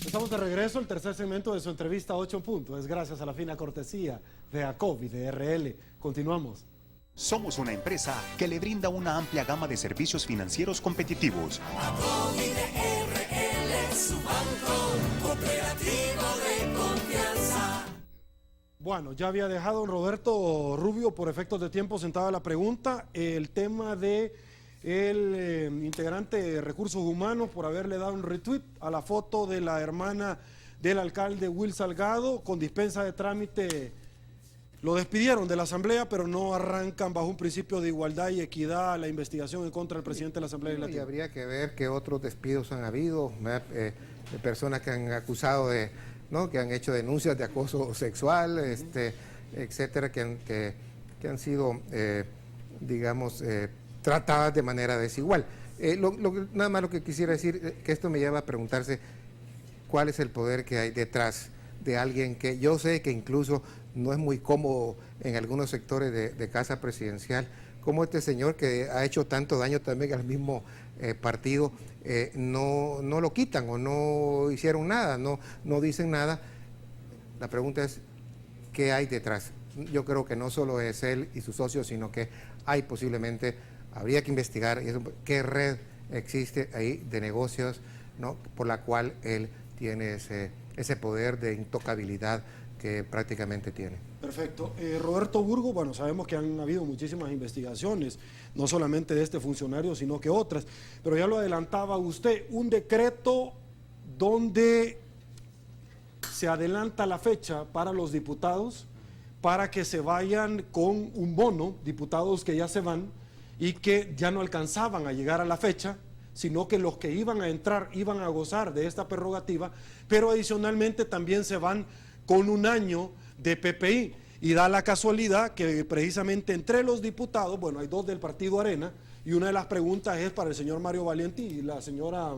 Estamos de regreso, el tercer segmento de su entrevista 8 en punto. Es gracias a la fina cortesía de ACOBI, de RL. Continuamos. Somos una empresa que le brinda una amplia gama de servicios financieros competitivos. ACOBI de RL, su banco cooperativo de confianza. Bueno, ya había dejado Roberto Rubio por efectos de tiempo sentada la pregunta. El tema de el integrante de Recursos Humanos por haberle dado un retweet a la foto de la hermana del alcalde Will Salgado con dispensa de trámite. Lo despidieron de la asamblea, pero no arrancan bajo un principio de igualdad y equidad la investigación en contra del presidente de la Asamblea Legislativa. Y habría que ver qué otros despidos han habido, de personas que han acusado de, ¿no?, que han hecho denuncias de acoso sexual, etcétera, que han sido, digamos, tratadas de manera desigual. Nada más lo que quisiera decir, que esto me lleva a preguntarse cuál es el poder que hay detrás de alguien que yo sé que incluso no es muy cómodo en algunos sectores de casa presidencial, como este señor que ha hecho tanto daño también al mismo partido, no lo quitan o no hicieron nada, no dicen nada. La pregunta es, ¿qué hay detrás? Yo creo que no solo es él y sus socios, sino que hay posiblemente, habría que investigar qué red existe ahí de negocios, ¿no?, por la cual él tiene ese poder de intocabilidad que prácticamente tiene. Perfecto. Roberto Burgo, bueno, sabemos que han habido muchísimas investigaciones, no solamente de este funcionario, sino que otras, pero ya lo adelantaba usted, un decreto donde se adelanta la fecha para los diputados, para que se vayan con un bono, diputados que ya se van y que ya no alcanzaban a llegar a la fecha, sino que los que iban a entrar iban a gozar de esta prerrogativa, pero adicionalmente también se van con un año de PPI. Y da la casualidad que precisamente entre los diputados, bueno, hay dos del Partido Arena, y una de las preguntas es para el señor Mario Valiente y la señora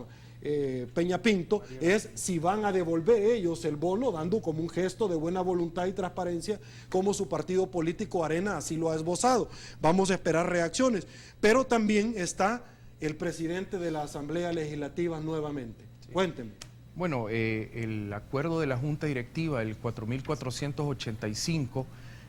Peña Pinto, es si van a devolver ellos el bono, dando como un gesto de buena voluntad y transparencia, como su partido político Arena así lo ha esbozado. Vamos a esperar reacciones. Pero también está el presidente de la Asamblea Legislativa nuevamente. Cuéntenme. Bueno, el acuerdo de la Junta Directiva, el 4485,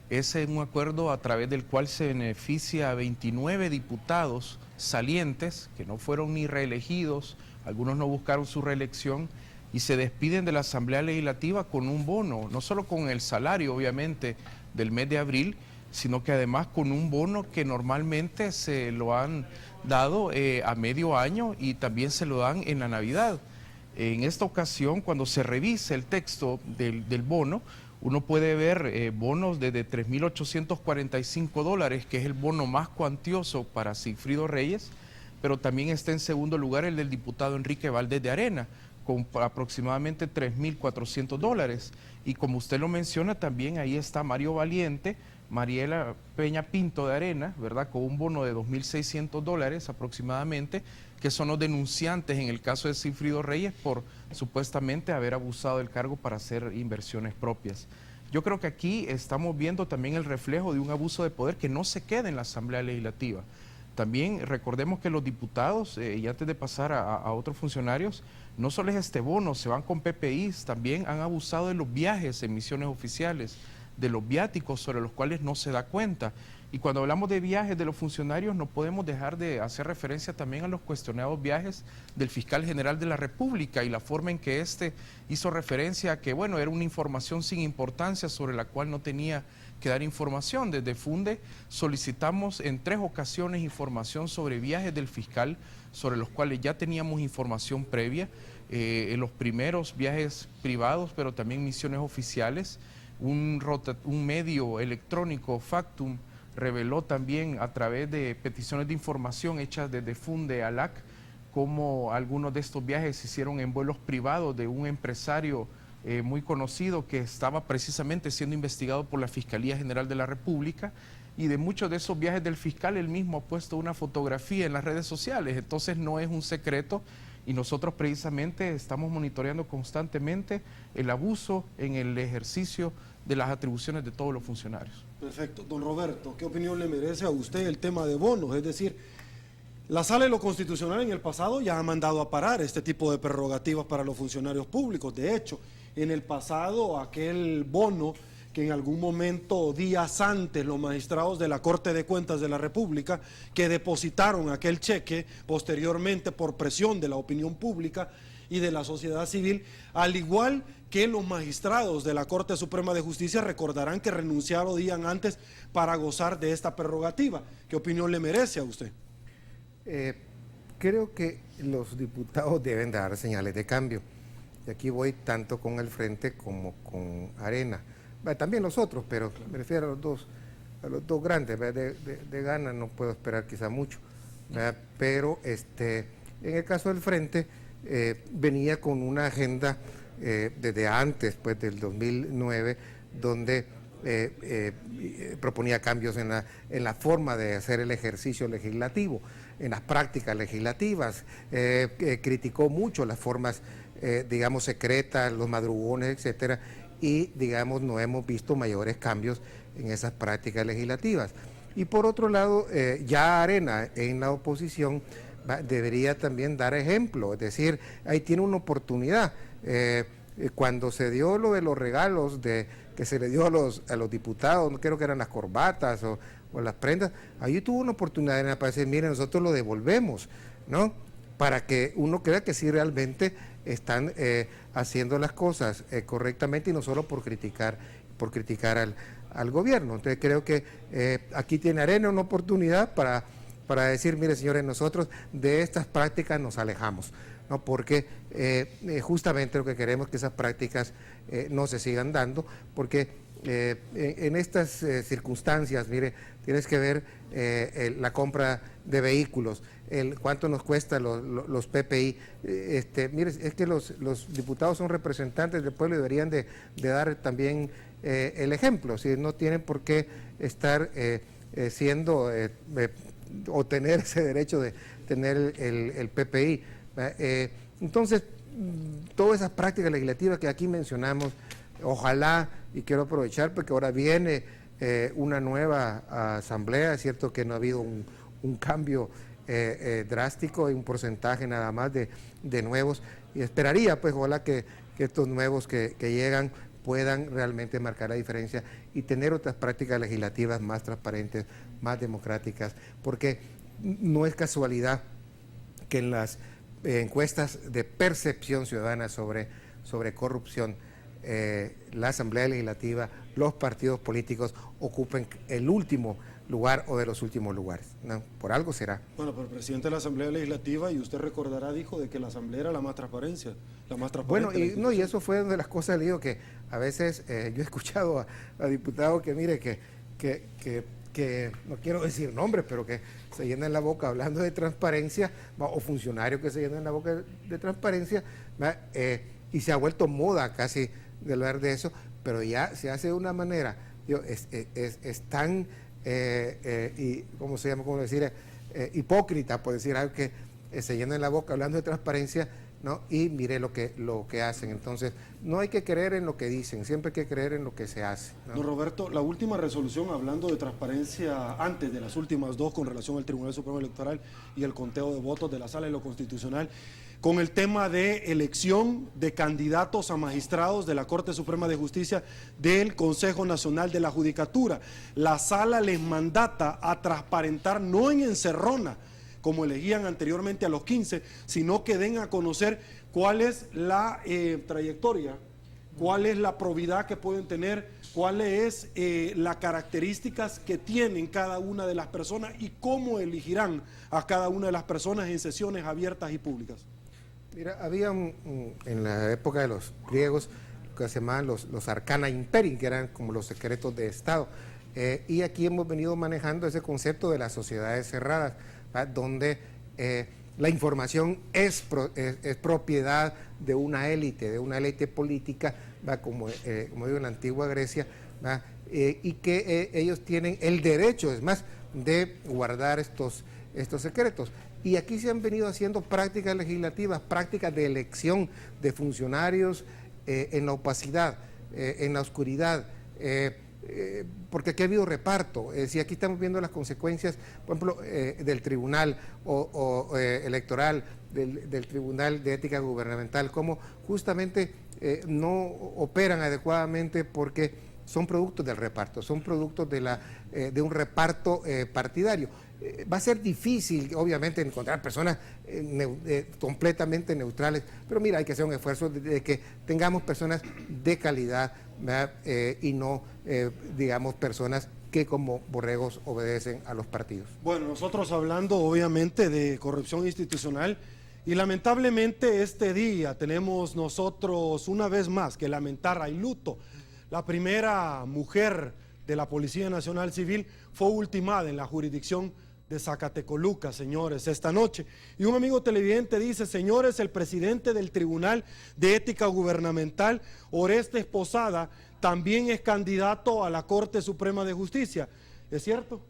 es un acuerdo a través del cual se beneficia a 29 diputados salientes que no fueron ni reelegidos, algunos no buscaron su reelección y se despiden de la Asamblea Legislativa con un bono, no solo con el salario obviamente del mes de abril, sino que además con un bono que normalmente se lo han dado a medio año y también se lo dan en la Navidad. En esta ocasión, cuando se revisa el texto del bono, uno puede ver bonos de $3,845, que es el bono más cuantioso para Sigfrido Reyes, pero también está en segundo lugar el del diputado Enrique Valdés de Arena, con aproximadamente $3,400. Y como usted lo menciona, también ahí está Mario Valiente, Mariela Peña Pinto de Arena, ¿verdad?, con un bono de $2,600 aproximadamente, que son los denunciantes en el caso de Sigfrido Reyes por supuestamente haber abusado del cargo para hacer inversiones propias. Yo creo que aquí estamos viendo también el reflejo de un abuso de poder que no se queda en la Asamblea Legislativa. También recordemos que los diputados, y antes de pasar a otros funcionarios, no solo es este bono, se van con PPIs, también han abusado de los viajes en misiones oficiales, de los viáticos sobre los cuales no se da cuenta. Y cuando hablamos de viajes de los funcionarios, no podemos dejar de hacer referencia también a los cuestionados viajes del fiscal general de la República y la forma en que éste hizo referencia a que, bueno, era una información sin importancia sobre la cual no tenía que dar información. Desde Funde solicitamos en 3 ocasiones información sobre viajes del fiscal, sobre los cuales ya teníamos información previa, en los primeros viajes privados, pero también misiones oficiales. Un medio electrónico, Factum, reveló también a través de peticiones de información hechas desde Funde a LAC cómo algunos de estos viajes se hicieron en vuelos privados de un empresario muy conocido que estaba precisamente siendo investigado por la Fiscalía General de la República, y de muchos de esos viajes del fiscal él mismo ha puesto una fotografía en las redes sociales. Entonces no es un secreto y nosotros precisamente estamos monitoreando constantemente el abuso en el ejercicio de las atribuciones de todos los funcionarios. Perfecto. Don Roberto, ¿qué opinión le merece a usted el tema de bonos? Es decir, la Sala de lo Constitucional en el pasado ya ha mandado a parar este tipo de prerrogativas para los funcionarios públicos. De hecho, en el pasado aquel bono que en algún momento, días antes, los magistrados de la Corte de Cuentas de la República, que depositaron aquel cheque posteriormente por presión de la opinión pública y de la sociedad civil, al igual que los magistrados de la Corte Suprema de Justicia, recordarán que renunciaron días antes para gozar de esta prerrogativa. ¿Qué opinión le merece a usted? Creo que los diputados deben dar señales de cambio. Y aquí voy tanto con el Frente como con Arena. También los otros, pero me refiero a los dos grandes. De Gana no puedo esperar quizá mucho, pero en el caso del Frente venía con una agenda desde antes, pues del 2009, donde proponía cambios en la forma de hacer el ejercicio legislativo, en las prácticas legislativas, criticó mucho las formas, digamos, secretas, los madrugones, etcétera, y, digamos, no hemos visto mayores cambios en esas prácticas legislativas. Y por otro lado, ya Arena en la oposición debería también dar ejemplo, es decir, ahí tiene una oportunidad. Cuando se dio lo de los regalos que se le dio a los diputados, no creo que eran las corbatas o las prendas, ahí tuvo una oportunidad para decir, miren, nosotros lo devolvemos, ¿no? Para que uno crea que sí realmente están haciendo las cosas correctamente y no solo por criticar al gobierno. Entonces creo que aquí tiene Arena una oportunidad para decir, mire señores, nosotros de estas prácticas nos alejamos, ¿no? Porque justamente lo que queremos es que esas prácticas no se sigan dando, porque en estas circunstancias, mire, tienes que ver la compra de vehículos, cuánto nos cuesta los PPI. Mire, es que los diputados son representantes del pueblo y deberían de dar también el ejemplo, si no tienen por qué estar siendo o tener ese derecho de tener el PPI. Entonces, todas esas prácticas legislativas que aquí mencionamos, ojalá, y quiero aprovechar porque ahora viene una nueva asamblea, es cierto que no ha habido un cambio drástico, hay un porcentaje nada más de nuevos, y esperaría pues ojalá que estos nuevos que llegan puedan realmente marcar la diferencia y tener otras prácticas legislativas más transparentes, más democráticas, porque no es casualidad que en las encuestas de percepción ciudadana sobre corrupción, la Asamblea Legislativa, los partidos políticos ocupen el último lugar o de los últimos lugares, ¿no? Por algo será. Bueno, pero el presidente de la Asamblea Legislativa, y usted recordará, dijo de que la Asamblea era la más transparente. Bueno, y eso fue una de las cosas, le digo, que a veces yo he escuchado a diputados que, mire, que no quiero decir nombres, pero que se llenan la boca hablando de transparencia, o funcionarios que se llenan la boca de transparencia, y se ha vuelto moda casi de hablar de eso, pero ya se hace de una manera, es tan, y ¿cómo se llama? ¿Cómo decir? Hipócrita, por decir algo, que se llenan la boca hablando de transparencia, ¿no? Y mire lo que hacen. Entonces, no hay que creer en lo que dicen, siempre hay que creer en lo que se hace, ¿no? Don Roberto, la última resolución, hablando de transparencia antes de las últimas dos con relación al Tribunal Supremo Electoral y el conteo de votos de la Sala de lo Constitucional, con el tema de elección de candidatos a magistrados de la Corte Suprema de Justicia del Consejo Nacional de la Judicatura. La Sala les mandata a transparentar, no en encerrona, como elegían anteriormente a los 15, sino que den a conocer cuál es la trayectoria, cuál es la probidad que pueden tener, cuáles las características que tienen cada una de las personas y cómo elegirán a cada una de las personas en sesiones abiertas y públicas. Mira, había en la época de los griegos que se llamaban los arcana imperii, que eran como los secretos de Estado, y aquí hemos venido manejando ese concepto de las sociedades cerradas, donde la información es propiedad de una élite política, como digo, en la antigua Grecia, y que ellos tienen el derecho, es más, de guardar estos secretos. Y aquí se han venido haciendo prácticas legislativas, prácticas de elección de funcionarios en la opacidad, en la oscuridad, porque aquí ha habido reparto. Si aquí estamos viendo las consecuencias, por ejemplo, del tribunal electoral, del Tribunal de Ética Gubernamental, cómo justamente no operan adecuadamente porque son productos del reparto, son productos de un reparto partidario. Va a ser difícil, obviamente, encontrar personas completamente neutrales, pero mira, hay que hacer un esfuerzo de que tengamos personas de calidad, y no, digamos, personas que como borregos obedecen a los partidos. Bueno, nosotros hablando obviamente de corrupción institucional, y lamentablemente este día tenemos nosotros una vez más que lamentar, hay luto. La primera mujer de la Policía Nacional Civil fue ultimada en la jurisdicción de Zacatecoluca, señores, esta noche. Y un amigo televidente dice: señores, el presidente del Tribunal de Ética Gubernamental, Orestes Posada, también es candidato a la Corte Suprema de Justicia. ¿Es cierto?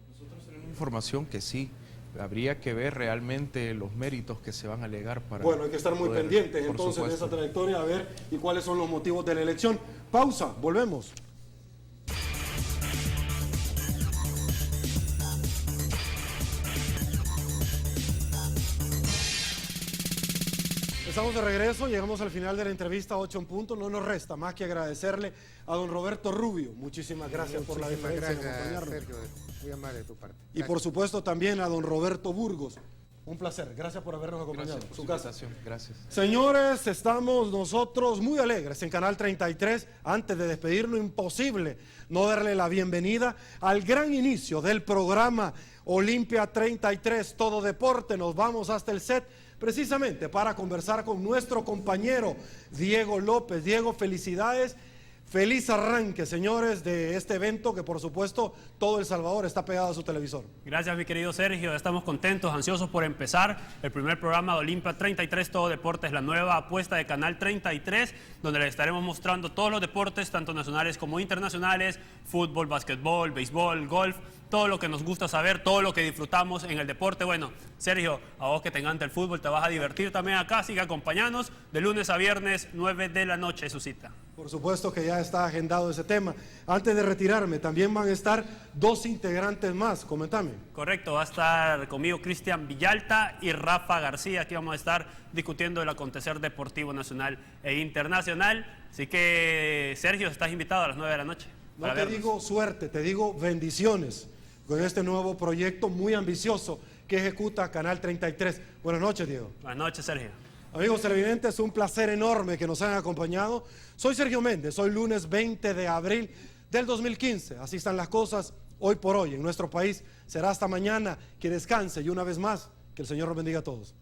Nosotros tenemos información que sí. Habría que ver realmente los méritos que se van a alegar para... Bueno, hay que estar muy pendientes entonces de esa trayectoria, a ver y cuáles son los motivos de la elección. Pausa, volvemos. Estamos de regreso, llegamos al final de la entrevista 8 en punto. No nos resta más que agradecerle a don Roberto Rubio. Muchísimas gracias por la deferencia de acompañarnos. Sergio, muy amable de tu parte. Y por supuesto también a don Roberto Burgos. Un placer, gracias por habernos acompañado. Gracias por su invitación. Gracias. Señores, estamos nosotros muy alegres en Canal 33. Antes de despedirnos, imposible no darle la bienvenida al gran inicio del programa Olimpia 33, Todo Deporte. Nos vamos hasta el set precisamente para conversar con nuestro compañero Diego López. Diego, felicidades. Feliz arranque, señores, de este evento que por supuesto todo El Salvador está pegado a su televisor. Gracias, mi querido Sergio. Estamos contentos, ansiosos por empezar el primer programa de Olimpia 33 Todo Deportes, la nueva apuesta de Canal 33, donde les estaremos mostrando todos los deportes, tanto nacionales como internacionales, fútbol, básquetbol, béisbol, golf, todo lo que nos gusta saber, todo lo que disfrutamos en el deporte. Bueno, Sergio, a vos que te encanta el fútbol, te vas a divertir también acá, así que acompáñanos de lunes a viernes, 9 de la noche, su cita. Por supuesto que ya está agendado ese tema. Antes de retirarme, también van a estar 2 integrantes más, comentame. Correcto, va a estar conmigo Cristian Villalta y Rafa García. Aquí vamos a estar discutiendo el acontecer deportivo nacional e internacional. Así que, Sergio, estás invitado a las 9 de la noche. No te digo suerte, te digo bendiciones con este nuevo proyecto muy ambicioso que ejecuta Canal 33. Buenas noches, Diego. Buenas noches, Sergio. Amigos televidentes, un placer enorme que nos hayan acompañado. Soy Sergio Méndez, hoy lunes 20 de abril del 2015. Así están las cosas hoy por hoy en nuestro país. Será hasta mañana, que descanse y una vez más, que el Señor los bendiga a todos.